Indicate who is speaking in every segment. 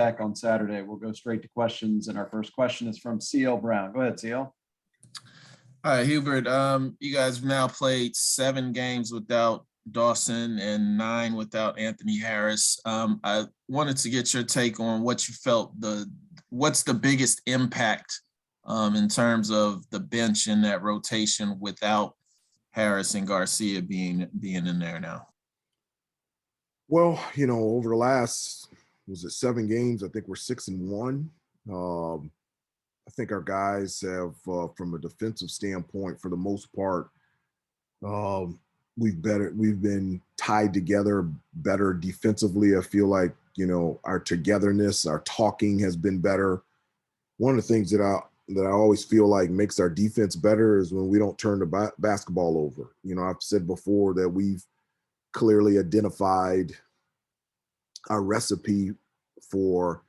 Speaker 1: back on Saturday. We'll go straight to questions, and our first question is from CL Brown. Go ahead, CL.
Speaker 2: Hi, Hubert. You guys have now played 7 games without Dawson and 9 without Anthony Harris. I wanted to get your take on what you felt what's the biggest impact in terms of the bench in that rotation without Harris and Garcia being in there now.
Speaker 3: Well, over the last, 7 games, I think we're 6-1. I think our guys have, from a defensive standpoint, for the most part, we've been tied together better defensively. I feel like, our togetherness, our talking has been better. One of the things that I always feel like makes our defense better is when we don't turn the basketball over. I've said before that we've clearly identified our recipe for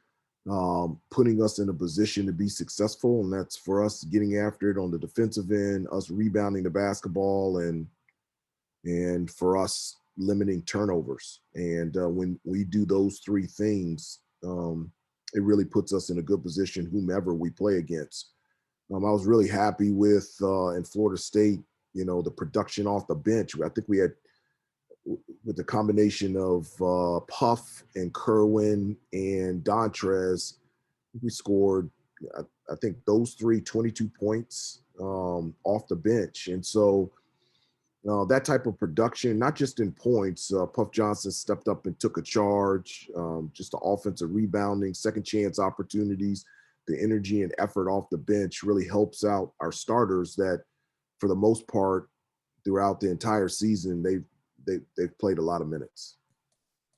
Speaker 3: putting us in a position to be successful, and that's for us getting after it on the defensive end, us rebounding the basketball, and for us limiting turnovers. And when we do those 3 things, it really puts us in a good position whomever we play against. I was really happy with in Florida State, the production off the bench. I think we had, with the combination of Puff and Kerwin and Dontrez, we scored, I think those 3, 22 points off the bench. And so that type of production, not just in points, Puff Johnson stepped up and took a charge, just the offensive rebounding, second chance opportunities, the energy and effort off the bench really helps out our starters that, for the most part, throughout the entire season, they've played a lot of minutes.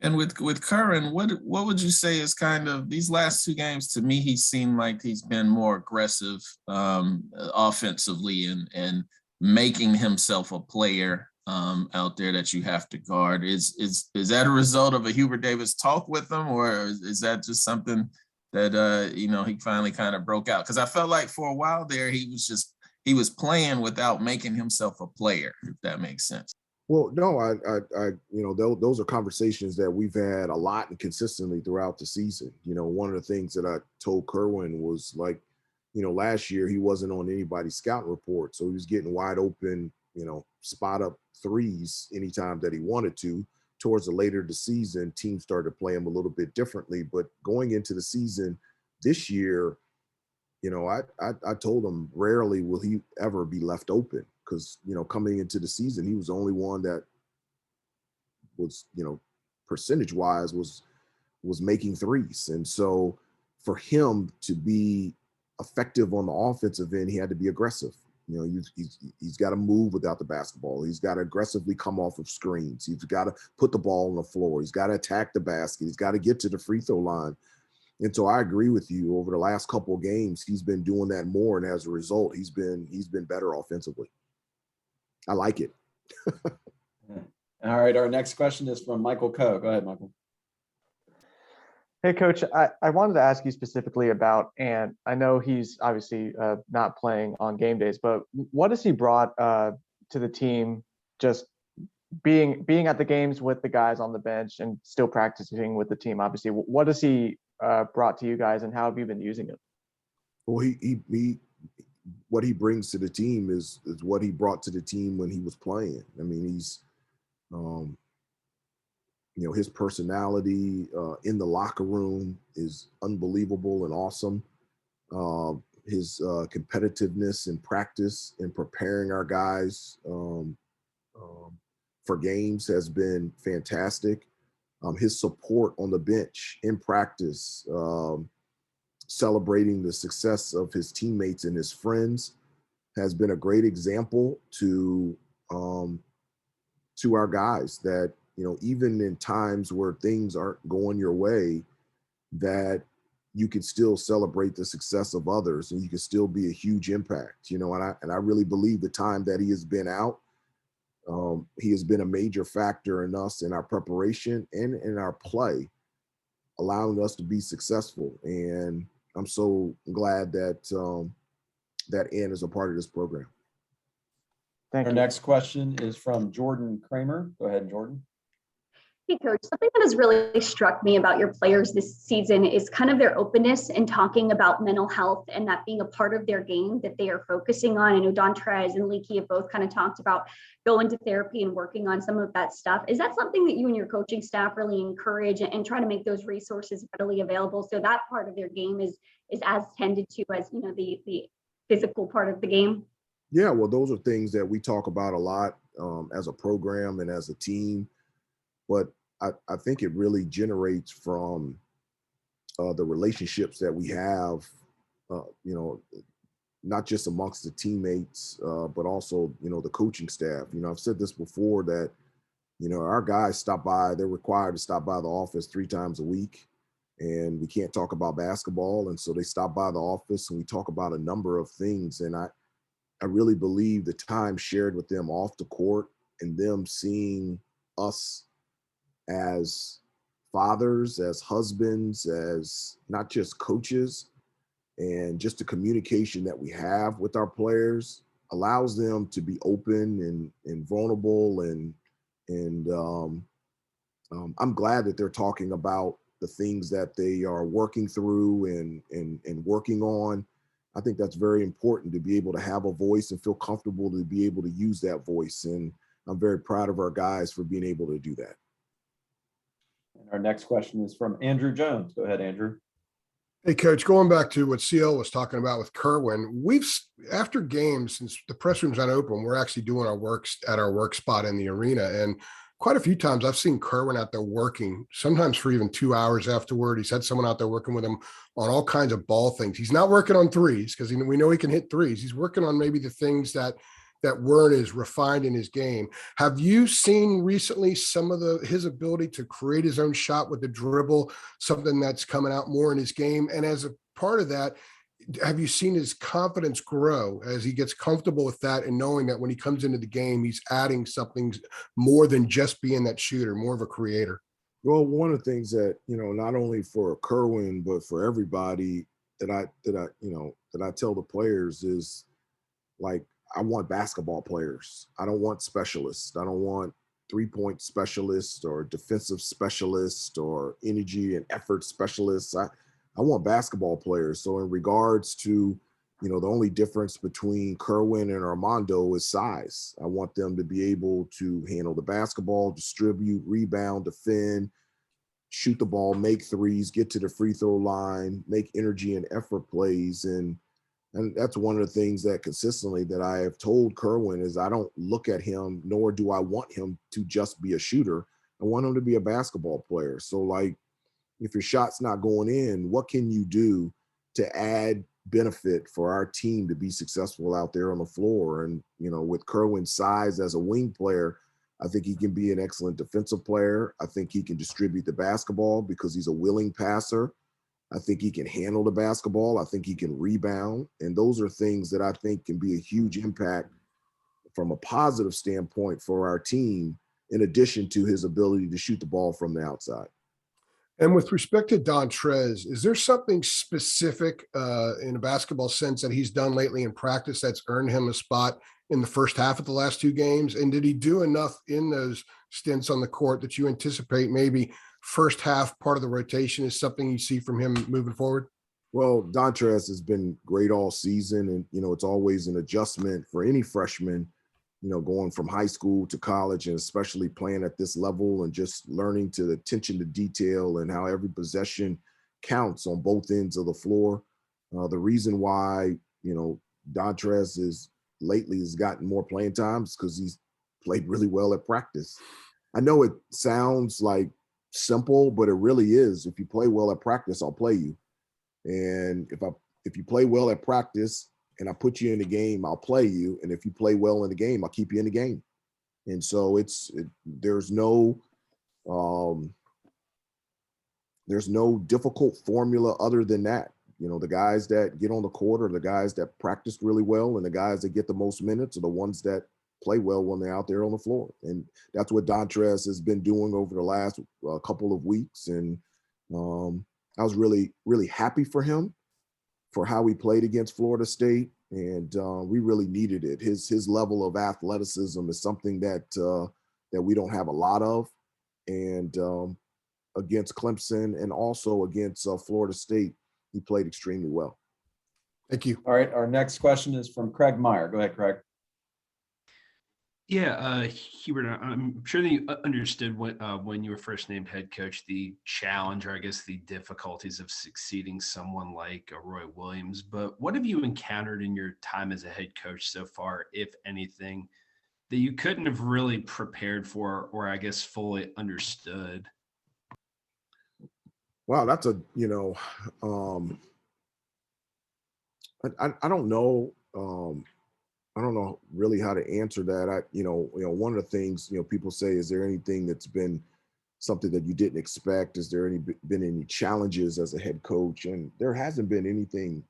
Speaker 2: And with Kerwin, what would you say is kind of these last 2 games? To me, he seemed like he's been more aggressive offensively and making himself a player out there that you have to guard. Is that a result of a Hubert Davis talk with him, or is that just something that he finally kind of broke out? Because I felt like for a while there he was playing without making himself a player, if that makes sense.
Speaker 3: Well, no, those are conversations that we've had a lot and consistently throughout the season. One of the things that I told Kerwin was, like, last year he wasn't on anybody's scouting report, so he was getting wide open, spot up threes anytime that he wanted to. Towards the later the season, teams started to play him a little bit differently. But going into the season this year, I told him rarely will he ever be left open, because, coming into the season, he was the only one that was, percentage-wise was making threes. And so for him to be effective on the offensive end, he had to be aggressive. He's got to move without the basketball. He's got to aggressively come off of screens. He's got to put the ball on the floor. He's got to attack the basket. He's got to get to the free throw line. And so I agree with you. Over the last couple of games, he's been doing that more, and as a result, he's been better offensively. I like it.
Speaker 1: All right, our next question is from Michael Coe. Go ahead, Michael.
Speaker 4: Hey, Coach, I wanted to ask you specifically about Ant. I know he's obviously not playing on game days, but what has he brought to the team, just being at the games with the guys on the bench and still practicing with the team? Obviously, what has he brought to you guys, and how have you been using it?
Speaker 3: Well, he what he brings to the team is what he brought to the team when he was playing. I mean, he's his personality in the locker room is unbelievable and awesome. His competitiveness in practice and preparing our guys for games has been fantastic. His support on the bench in practice, celebrating the success of his teammates and his friends, has been a great example to our guys that, even in times where things aren't going your way, that you can still celebrate the success of others and you can still be a huge impact, and I really believe the time that he has been out, he has been a major factor in us, in our preparation and in our play, allowing us to be successful. And I'm so glad that that Ant is a part of this program.
Speaker 1: Our next question is from Jordan Kramer. Go ahead, Jordan.
Speaker 5: Hey, Coach, something that has really struck me about your players this season is kind of their openness and talking about mental health and that being a part of their game that they are focusing on. I know Dontrez and Leaky have both kind of talked about going to therapy and working on some of that stuff. Is that something that you and your coaching staff really encourage and try to make those resources readily available so that part of their game is as tended to as, you know, the physical part of the game?
Speaker 3: Yeah, well, those are things that we talk about a lot as a program and as a team. But I think it really generates from the relationships that we have, you know, not just amongst the teammates, but also, you know, the coaching staff. You know, I've said this before that, you know, our guys stop by, they're required to stop by the office 3 times a week, and we can't talk about basketball. And so they stop by the office and we talk about a number of things. And I really believe the time shared with them off the court and them seeing us as fathers, as husbands, as not just coaches, and just the communication that we have with our players allows them to be open and vulnerable. I'm glad that they're talking about the things that they are working through and working on. I think that's very important to be able to have a voice and feel comfortable to be able to use that voice. And I'm very proud of our guys for being able to do that.
Speaker 1: And our next question is from Andrew Jones. Go ahead, Andrew.
Speaker 6: Hey, Coach, going back to what CL was talking about with Kerwin, after games, since the press room's not open, we're actually doing our work at our work spot in the arena. And quite a few times I've seen Kerwin out there working, sometimes for even 2 hours afterward. He's had someone out there working with him on all kinds of ball things. He's not working on threes because we know he can hit threes. He's working on maybe the things that weren't as refined in his game. Have you seen recently some of his ability to create his own shot with the dribble, something that's coming out more in his game? And as a part of that, have you seen his confidence grow as he gets comfortable with that and knowing that when he comes into the game, he's adding something more than just being that shooter, more of a creator?
Speaker 3: Well, one of the things that, you know, not only for Kerwin, but for everybody that I tell the players is, like, I want basketball players. I don't want specialists. I don't want 3-point specialists or defensive specialists or energy and effort specialists. I want basketball players. So in regards to, you know, the only difference between Kerwin and Armando is size. I want them to be able to handle the basketball, distribute, rebound, defend, shoot the ball, make threes, get to the free throw line, make energy and effort plays. And that's one of the things that consistently that I have told Kerwin is I don't look at him, nor do I want him to just be a shooter. I want him to be a basketball player. So, like, if your shot's not going in, what can you do to add benefit for our team to be successful out there on the floor? And, you know, with Kerwin's size as a wing player, I think he can be an excellent defensive player. I think he can distribute the basketball because he's a willing passer. I think he can handle the basketball. I think he can rebound. And those are things that I think can be a huge impact from a positive standpoint for our team, in addition to his ability to shoot the ball from the outside.
Speaker 6: And with respect to Dontrez, is there something specific in a basketball sense that he's done lately in practice that's earned him a spot in the first half of the last 2 games? And did he do enough in those stints on the court that you anticipate maybe first half part of the rotation is something you see from him moving forward?
Speaker 3: Well, Dontrez has been great all season. And, you know, it's always an adjustment for any freshman, you know, going from high school to college, and especially playing at this level and just learning to the attention to detail and how every possession counts on both ends of the floor. The reason why, you know, Dontrez lately has gotten more playing time is because he's played really well at practice. I know it sounds like simple, but it really is. If you play well at practice, I'll play you. And if you play well at practice and I put you in the game, I'll play you. And if you play well in the game, I'll keep you in the game. And so there's no difficult formula other than that. You know, the guys that get on the court are the guys that practiced really well, and the guys that get the most minutes are the ones that play well when they're out there on the floor. And that's what Dontrez has been doing over the last couple of weeks. And I was really, really happy for him for how he played against Florida State. And we really needed it. His level of athleticism is something that we don't have a lot of. and against Clemson and also against Florida State, he played extremely well.
Speaker 6: Thank you.
Speaker 1: All right, our next question is from Craig Meyer. Go ahead, Craig.
Speaker 7: Yeah, Hubert, I'm sure that you understood when you were first named head coach, the challenge, or I guess the difficulties of succeeding someone like a Roy Williams. But what have you encountered in your time as a head coach so far, if anything, that you couldn't have really prepared for, or I guess fully understood?
Speaker 3: Wow, that's a, I don't know. I don't know really how to answer that. One of the things, people say, is there anything that's been something that you didn't expect? Is there been any challenges as a head coach? And there hasn't been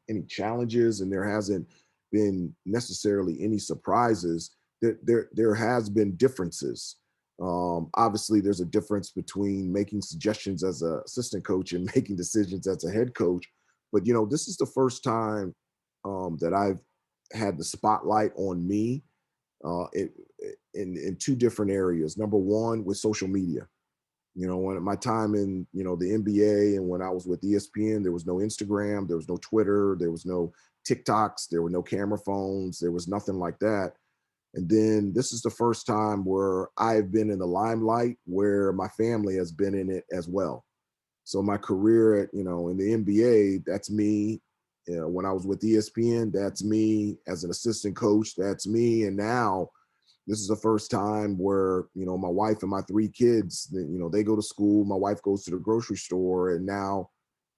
Speaker 3: any challenges, and there hasn't been necessarily any surprises. There has been differences. Obviously, there's a difference between making suggestions as an assistant coach and making decisions as a head coach. But, this is the first time that I've had the spotlight on me in two different areas. Number one, with social media. When at my time in, the NBA and when I was with ESPN, there was no Instagram, there was no Twitter, there was no TikToks, there were no camera phones, there was nothing like that. And then this is the first time where I've been in the limelight, where my family has been in it as well. So my career at, in the NBA, that's me. When I was with ESPN, that's me. As an assistant coach, that's me. And now this is the first time where, my wife and my three kids, they go to school, my wife goes to the grocery store, and now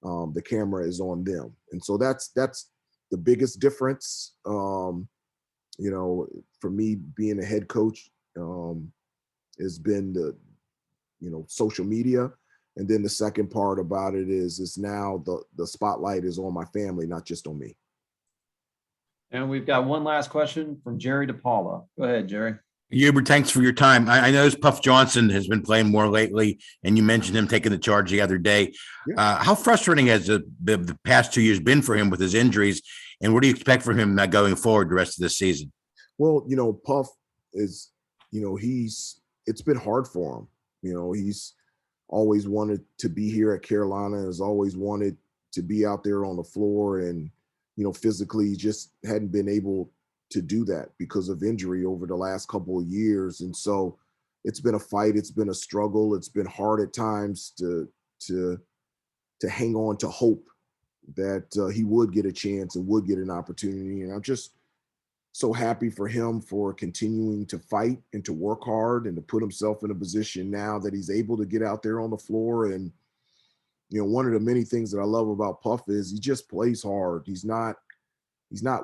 Speaker 3: the camera is on them. And so that's the biggest difference. For me being a head coach has been the, social media. And then the second part about it is now the spotlight is on my family, not just on me.
Speaker 1: And we've got one last question from Jerry DePaula. Go ahead, Jerry.
Speaker 8: Hubert, thanks for your time. I noticed Puff Johnson has been playing more lately, and you mentioned him taking the charge the other day.
Speaker 3: Yeah.
Speaker 8: How frustrating has the past 2 years been for him with his injuries, and what do you expect from him going forward the rest of this season?
Speaker 3: Well, Puff is, it's been hard for him. He's always wanted to be here at Carolina, has always wanted to be out there on the floor, and, physically just hadn't been able to do that because of injury over the last couple of years. And so it's been a fight. It's been a struggle. It's been hard at times to hang on to hope that he would get a chance and would get an opportunity. And I'm just so happy for him for continuing to fight and to work hard and to put himself in a position now that he's able to get out there on the floor. And, one of the many things that I love about Puff is he just plays hard. He's not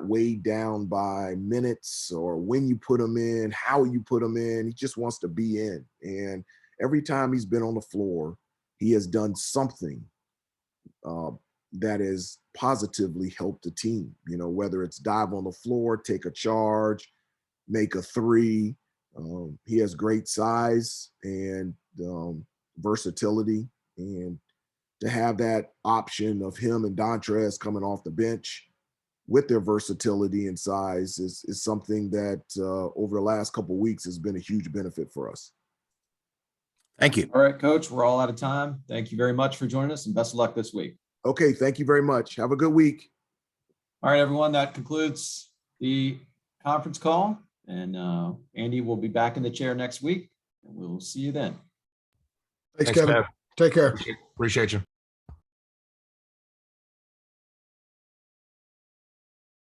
Speaker 3: weighed down by minutes or when you put him in, how you put him in. He just wants to be in. And every time he's been on the floor, he has done something that has positively helped the team, whether it's dive on the floor, take a charge, make a three. He has great size and versatility. And to have that option of him and Dontrez coming off the bench with their versatility and size is something that over the last couple of weeks has been a huge benefit for us.
Speaker 8: Thank you.
Speaker 1: All right, Coach, we're all out of time. Thank you very much for joining us, and best of luck this week.
Speaker 3: Okay, thank you very much. Have a good week.
Speaker 1: All right, everyone, that concludes the conference call, and Andy will be back in the chair next week, and we'll see you then.
Speaker 6: Thanks, Kevin.
Speaker 9: Kev.
Speaker 6: Take care.
Speaker 9: Appreciate you.